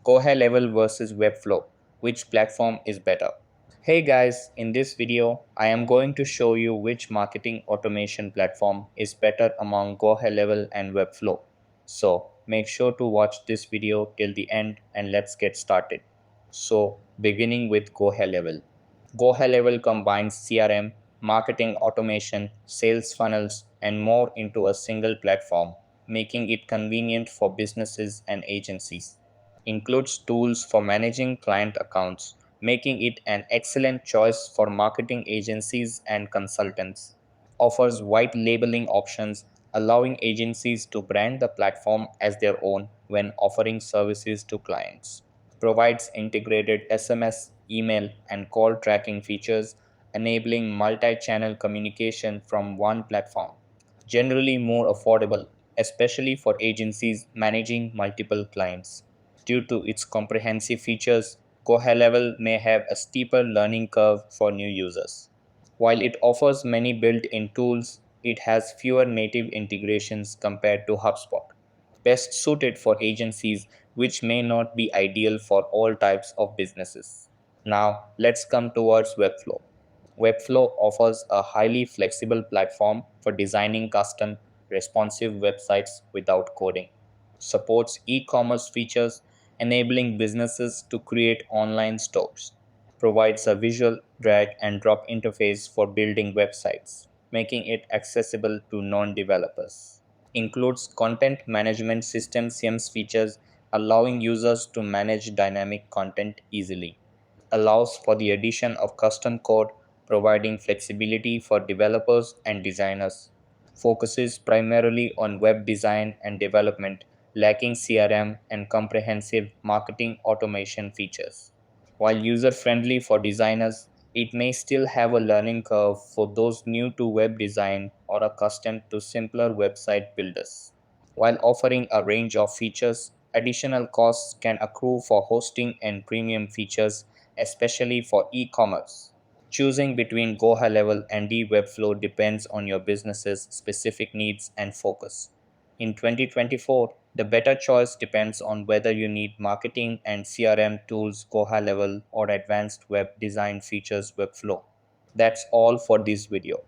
Gohighlevel versus Webflow. Which platform is better? Hey guys, in this video, I am going to show you which marketing automation platform is better among Gohighlevel and Webflow. So make sure to watch this video till the end and let's get started. So beginning with Gohighlevel. Gohighlevel combines CRM, marketing automation, sales funnels, and more into a single platform, making it convenient for businesses and agencies. Includes tools for managing client accounts, making it an excellent choice for marketing agencies and consultants. Offers white labeling options, allowing agencies to brand the platform as their own when offering services to clients. Provides integrated SMS, email, and call tracking features, enabling multi channel communication from one platform. Generally more affordable, especially for agencies managing multiple clients. Due to its comprehensive features, Gohighlevel may have a steeper learning curve for new users. While it offers many built-in tools, it has fewer native integrations compared to HubSpot, best suited for agencies, which may not be ideal for all types of businesses. Now, let's come towards Webflow. Webflow offers a highly flexible platform for designing custom, responsive websites without coding. Supports e-commerce features, enabling businesses to create online stores. Provides a visual drag and drop interface for building websites, making it accessible to non-developers. Includes content management system CMS features, allowing users to manage dynamic content easily. Allows for the addition of custom code, providing flexibility for developers and designers. Focuses primarily on web design and development, lacking CRM and comprehensive marketing automation features. While user friendly for designers, it may still have a learning curve for those new to web design or accustomed to simpler website builders. While offering a range of features, additional costs can accrue for hosting and premium features, especially for e-commerce. Choosing between Gohighlevel and Webflow depends on your business's specific needs and focus. In 2024, the better choice depends on whether you need marketing and CRM tools Gohighlevel or advanced web design features Webflow. That's all for this video.